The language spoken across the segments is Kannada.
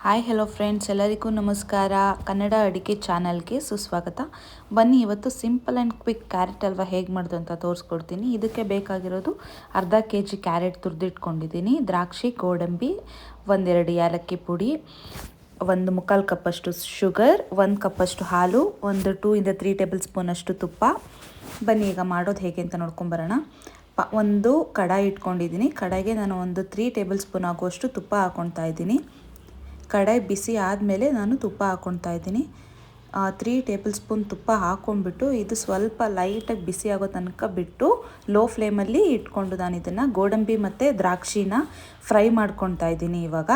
ಹಾಯ್ ಹೆಲೋ ಫ್ರೆಂಡ್ಸ್, ಎಲ್ಲರಿಗೂ ನಮಸ್ಕಾರ. ಕನ್ನಡ ಅಡಿಗೆ ಚಾನಲ್ಗೆ ಸುಸ್ವಾಗತ. ಬನ್ನಿ, ಇವತ್ತು simple and quick carrot halwa ಹೇಗೆ ಮಾಡೋದು ಅಂತ ತೋರಿಸ್ಕೊಡ್ತೀನಿ. ಇದಕ್ಕೆ ಬೇಕಾಗಿರೋದು ಅರ್ಧ kg ಕ್ಯಾರೆಟ್ ತುರಿದಿಟ್ಕೊಂಡಿದ್ದೀನಿ, ದ್ರಾಕ್ಷಿ, ಗೋಡಂಬಿ, 1-2 ಏಲಕ್ಕಿ ಪುಡಿ, 1/4 ಕಪ್ಪಷ್ಟು ಶುಗರ್, 1 ಕಪ್ಪಷ್ಟು ಹಾಲು, 2-3 ಟೇಬಲ್ ಸ್ಪೂನಷ್ಟು ತುಪ್ಪ. ಬನ್ನಿ ಈಗ ಮಾಡೋದು ಹೇಗೆ ಅಂತ ನೋಡ್ಕೊಂಬರೋಣ. ಒಂದು ಕಡಾಯಿ ಇಟ್ಕೊಂಡಿದ್ದೀನಿ. ಕಡಾಯಿಗೆ ನಾನು 3 ಟೇಬಲ್ ಸ್ಪೂನ್ ಆಗುವಷ್ಟು ತುಪ್ಪ ಹಾಕ್ಕೊಳ್ತಾ ಇದ್ದೀನಿ. ಕಡಾಯಿ ಬಿಸಿ ಆದಮೇಲೆ ನಾನು ತುಪ್ಪ ಹಾಕ್ಕೊಳ್ತಾ ಇದ್ದೀನಿ. 3 ಟೇಬಲ್ ಸ್ಪೂನ್ ತುಪ್ಪ ಹಾಕ್ಕೊಂಡ್ಬಿಟ್ಟು ಇದು ಸ್ವಲ್ಪ ಲೈಟಾಗಿ ಬಿಸಿ ಆಗೋ ತನಕ ಬಿಟ್ಟು ಲೋ ಫ್ಲೇಮಲ್ಲಿ ಇಟ್ಕೊಂಡು ನಾನು ಇದನ್ನು ಗೋಡಂಬಿ ಮತ್ತು ದ್ರಾಕ್ಷಿನ ಫ್ರೈ ಮಾಡ್ಕೊಳ್ತಾ ಇದ್ದೀನಿ. ಇವಾಗ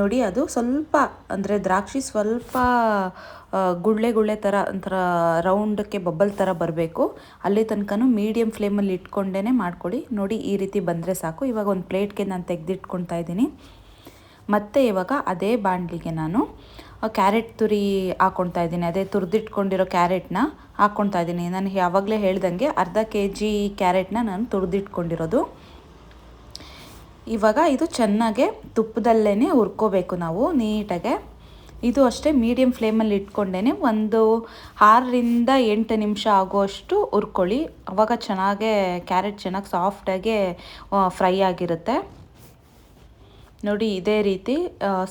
ನೋಡಿ, ಅದು ಸ್ವಲ್ಪ ಅಂದರೆ ದ್ರಾಕ್ಷಿ ಸ್ವಲ್ಪ ಗುಳ್ಳೆ ಥರ ಒಂಥರ ರೌಂಡಕ್ಕೆ ಬಬ್ಬಲ್ ಥರ ಬರಬೇಕು. ಅಲ್ಲಿ ತನಕ ಮೀಡಿಯಮ್ ಫ್ಲೇಮಲ್ಲಿ ಇಟ್ಕೊಂಡೇ ಮಾಡ್ಕೊಳ್ಳಿ. ನೋಡಿ, ಈ ರೀತಿ ಬಂದರೆ ಸಾಕು. ಇವಾಗ ಒಂದು ಪ್ಲೇಟ್ಗೆ ನಾನು ತೆಗೆದಿಟ್ಕೊಳ್ತಾ ಇದ್ದೀನಿ. ಮತ್ತು ಇವಾಗ ಅದೇ ಬಾಣಲಿಗೆ ನಾನು ಕ್ಯಾರೆಟ್ ತುರಿ ಹಾಕ್ಕೊಳ್ತಾ ಇದ್ದೀನಿ. ಅದೇ ತುರಿದಿಟ್ಕೊಂಡಿರೋ ಕ್ಯಾರೆಟ್ನ ಹಾಕ್ಕೊಳ್ತಾ ಇದ್ದೀನಿ. ನಾನು ಯಾವಾಗಲೇ ಹೇಳ್ದಂಗೆ ಅರ್ಧ kg ಕ್ಯಾರೆಟ್ನ ನಾನು ತುರಿದಿಟ್ಕೊಂಡಿರೋದು. ಇವಾಗ ಇದು ಚೆನ್ನಾಗೆ ತುಪ್ಪದಲ್ಲೇ ಹುರ್ಕೋಬೇಕು ನಾವು ನೀಟಾಗೆ. ಇದು ಅಷ್ಟೇ ಮೀಡಿಯಮ್ ಫ್ಲೇಮಲ್ಲಿ ಇಟ್ಕೊಂಡೇ ಒಂದು 6-8 ನಿಮಿಷ ಆಗೋಷ್ಟು ಹುರ್ಕೊಳ್ಳಿ. ಆವಾಗ ಚೆನ್ನಾಗೆ ಕ್ಯಾರೆಟ್ ಚೆನ್ನಾಗಿ ಸಾಫ್ಟಾಗೆ ಫ್ರೈ ಆಗಿರುತ್ತೆ. ನೋಡಿ, ಇದೇ ರೀತಿ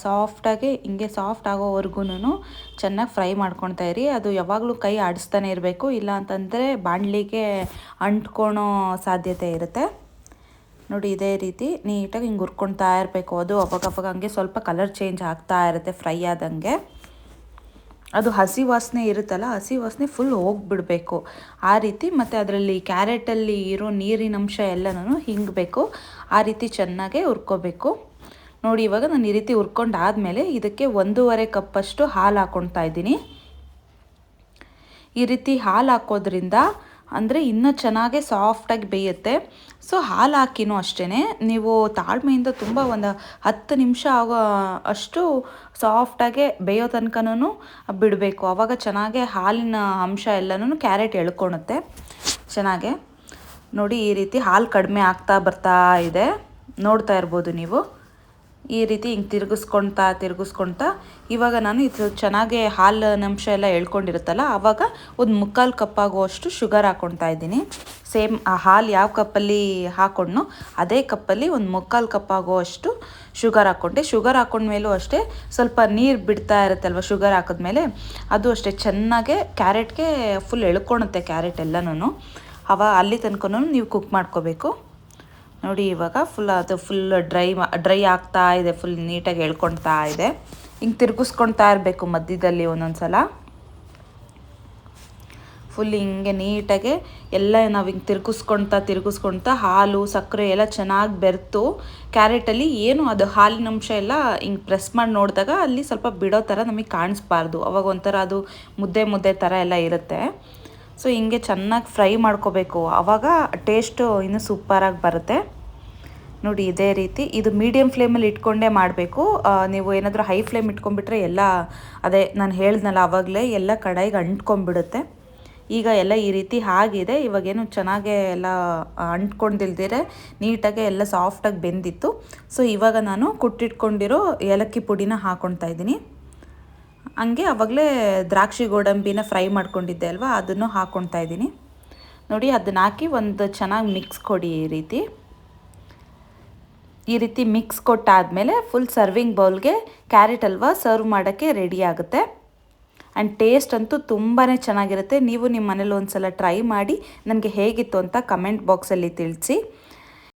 ಸಾಫ್ಟಾಗಿ ಹಿಂಗೆ ಸಾಫ್ಟ್ ಆಗೋವರೆಗೂ ಚೆನ್ನಾಗಿ ಫ್ರೈ ಮಾಡ್ಕೊಳ್ತಾ ಇರಿ. ಅದು ಯಾವಾಗಲೂ ಕೈ ಆಡಿಸ್ತಾನೆ ಇರಬೇಕು, ಇಲ್ಲ ಅಂತಂದರೆ ಬಾಣಲಿಗೆ ಅಂಟ್ಕೊಳೋ ಸಾಧ್ಯತೆ ಇರುತ್ತೆ. ನೋಡಿ, ಇದೇ ರೀತಿ ನೀಟಾಗಿ ಹಿಂಗೆ ಹುರ್ಕೊಳ್ತಾ ಇರಬೇಕು. ಅದು ಅವಾಗ ಹಂಗೆ ಸ್ವಲ್ಪ ಕಲರ್ ಚೇಂಜ್ ಆಗ್ತಾ ಇರುತ್ತೆ ಫ್ರೈ ಆದಂಗೆ. ಅದು ಹಸಿ ವಾಸನೆ ಇರುತ್ತಲ್ಲ, ಹಸಿ ವಾಸನೆ ಫುಲ್ ಹೋಗಿಬಿಡಬೇಕು ಆ ರೀತಿ. ಮತ್ತು ಅದರಲ್ಲಿ ಕ್ಯಾರೆಟಲ್ಲಿ ಇರೋ ನೀರಿನಂಶ ಎಲ್ಲನೂ ಹಿಂಗಬೇಕು. ಆ ರೀತಿ ಚೆನ್ನಾಗೇ ಹುರ್ಕೋಬೇಕು. ನೋಡಿ, ಇವಾಗ ನಾನು ಈ ರೀತಿ ಹುರ್ಕೊಂಡಾದಮೇಲೆ ಇದಕ್ಕೆ 1.5 ಕಪ್ಪಷ್ಟು ಹಾಲು ಹಾಕ್ಕೊಳ್ತಾ ಇದ್ದೀನಿ. ಈ ರೀತಿ ಹಾಲು ಹಾಕೋದ್ರಿಂದ ಅಂದರೆ ಇನ್ನೂ ಚೆನ್ನಾಗೆ ಸಾಫ್ಟಾಗಿ ಬೇಯುತ್ತೆ. ಸೊ ಹಾಲು ಹಾಕಿನೂ ಅಷ್ಟೇ ನೀವು ತಾಳ್ಮೆಯಿಂದ ತುಂಬ ಒಂದು 10 ನಿಮಿಷ ಆಗೋ ಅಷ್ಟು ಸಾಫ್ಟಾಗೆ ಬೇಯೋ ತನಕನೂ ಬಿಡಬೇಕು. ಆವಾಗ ಚೆನ್ನಾಗೆ ಹಾಲಿನ ಅಂಶ ಎಲ್ಲನೂ ಕ್ಯಾರೆಟ್ ಎಳ್ಕೊಳುತ್ತೆ ಚೆನ್ನಾಗೆ. ನೋಡಿ, ಈ ರೀತಿ ಹಾಲು ಕಡಿಮೆ ಆಗ್ತಾ ಬರ್ತಾ ಇದೆ, ನೋಡ್ತಾ ಇರ್ಬೋದು ನೀವು. ಈ ರೀತಿ ಹಿಂಗೆ ತಿರುಗಿಸ್ಕೊಳ್ತಾ ಇವಾಗ ನಾನು ಇದು ಚೆನ್ನಾಗೆ ಹಾಲಿನ ಅಂಶ ಎಲ್ಲ ಎಳ್ಕೊಂಡಿರುತ್ತಲ್ಲ, ಆವಾಗ 1/4 ಕಪ್ ಆಗುವಷ್ಟು ಶುಗರ್ ಹಾಕ್ಕೊಳ್ತಾ ಇದ್ದೀನಿ. ಸೇಮ್ ಆ ಹಾಲು ಯಾವ ಕಪ್ಪಲ್ಲಿ ಹಾಕ್ಕೊಂಡ್ನೋ ಅದೇ ಕಪ್ಪಲ್ಲಿ 1/4 ಕಪ್ ಆಗುವಷ್ಟು ಶುಗರ್ ಹಾಕ್ಕೊಂಡೆ. ಶುಗರ್ ಹಾಕ್ಕೊಂಡ್ಮೇಲೂ ಅಷ್ಟೇ ಸ್ವಲ್ಪ ನೀರು ಬಿಡ್ತಾ ಇರುತ್ತಲ್ವ ಶುಗರ್ ಹಾಕಿದ್ಮೇಲೆ, ಅದು ಅಷ್ಟೇ ಚೆನ್ನಾಗೆ ಕ್ಯಾರೆಟ್ಗೆ ಫುಲ್ ಎಳ್ಕೊಳುತ್ತೆ ಕ್ಯಾರೆಟ್ ಎಲ್ಲನೂ. ಅಲ್ಲಿ ತನಕ ನೀವು ಕುಕ್ ಮಾಡ್ಕೋಬೇಕು. ನೋಡಿ, ಇವಾಗ ಫುಲ್ ಡ್ರೈ ಆಗ್ತಾ ಇದೆ, ಫುಲ್ ನೀಟಾಗಿ ಎಳ್ಕೊಳ್ತಾ ಇದೆ. ಹಿಂಗೆ ತಿರುಗಿಸ್ಕೊಳ್ತಾ ಇರಬೇಕು ಮಧ್ಯದಲ್ಲಿ ಒಂದೊಂದು ಸಲ. ಫುಲ್ ಹಿಂಗೆ ನೀಟಾಗೆ ಎಲ್ಲ ನಾವು ಹಿಂಗೆ ತಿರುಗಿಸ್ಕೊಳ್ತಾ ಹಾಲು ಸಕ್ಕರೆ ಎಲ್ಲ ಚೆನ್ನಾಗಿ ಬೆರೆತು ಕ್ಯಾರೆಟಲ್ಲಿ ಏನು ಅದು ಹಾಲಿನಂಶ ಎಲ್ಲ ಹಿಂಗೆ ಪ್ರೆಸ್ ಮಾಡಿ ನೋಡಿದಾಗ ಅಲ್ಲಿ ಸ್ವಲ್ಪ ಬಿಡೋ ಥರ ನಮಗೆ ಕಾಣಿಸ್ಬಾರ್ದು. ಅವಾಗ ಒಂಥರ ಅದು ಮುದ್ದೆ ಥರ ಎಲ್ಲ ಇರುತ್ತೆ. ಸೊ ಹಿಂಗೆ ಚೆನ್ನಾಗಿ ಫ್ರೈ ಮಾಡ್ಕೋಬೇಕು, ಆವಾಗ ಟೇಸ್ಟು ಇನ್ನೂ ಸೂಪರಾಗಿ ಬರುತ್ತೆ. ನೋಡಿ, ಇದೇ ರೀತಿ ಇದು ಮೀಡಿಯಮ್ ಫ್ಲೇಮಲ್ಲಿ ಇಟ್ಕೊಂಡೇ ಮಾಡಬೇಕು. ನೀವು ಏನಾದರೂ ಹೈ ಫ್ಲೇಮ್ ಇಟ್ಕೊಂಡ್ಬಿಟ್ರೆ ಎಲ್ಲ ಅದೇ ನಾನು ಹೇಳ್ದನಲ್ಲ ಆವಾಗಲೇ ಎಲ್ಲ ಕಡಾಯಿಗೆ ಅಂಟ್ಕೊಂಡ್ಬಿಡುತ್ತೆ. ಈಗ ಎಲ್ಲ ಈ ರೀತಿ ಆಗಿದೆ. ಇವಾಗೇನು ಚೆನ್ನಾಗೇ ಎಲ್ಲ ಅಂಟ್ಕೊಂಡಿಲ್ದಿರೆ ನೀಟಾಗೆ ಎಲ್ಲ ಸಾಫ್ಟಾಗಿ ಬೆಂದಿತ್ತು. ಸೊ ಇವಾಗ ನಾನು ಕುಟ್ಟಿಟ್ಕೊಂಡಿರೋ ಏಲಕ್ಕಿ ಪುಡಿನ ಹಾಕ್ಕೊಳ್ತಾ ಇದ್ದೀನಿ. ಹಂಗೆ ಆವಾಗಲೇ ದ್ರಾಕ್ಷಿ ಗೋಡಂಬಿನ ಫ್ರೈ ಮಾಡ್ಕೊಂಡಿದ್ದೆ ಅಲ್ವಾ, ಅದನ್ನು ಹಾಕ್ಕೊಳ್ತಾ ಇದ್ದೀನಿ. ನೋಡಿ, ಅದನ್ನ ಹಾಕಿ ಒಂದು ಚೆನ್ನಾಗಿ ಮಿಕ್ಸ್ ಕೊಡಿ. ಈ ರೀತಿ ಮಿಕ್ಸ್ ಕೊಟ್ಟಾದಮೇಲೆ ಫುಲ್ ಸರ್ವಿಂಗ್ ಬೌಲ್ಗೆ ಕ್ಯಾರೆಟ್ ಹಲ್ವಾ ಸರ್ವ್ ಮಾಡೋಕ್ಕೆ ರೆಡಿ ಆಗುತ್ತೆ. ಆ್ಯಂಡ್ ಟೇಸ್ಟ್ ಅಂತೂ ತುಂಬಾ ಚೆನ್ನಾಗಿರುತ್ತೆ. ನೀವು ನಿಮ್ಮ ಮನೇಲಿ ಒಂದು ಸಲ ಟ್ರೈ ಮಾಡಿ ನನಗೆ ಹೇಗಿತ್ತು ಅಂತ ಕಮೆಂಟ್ ಬಾಕ್ಸಲ್ಲಿ ತಿಳಿಸಿ.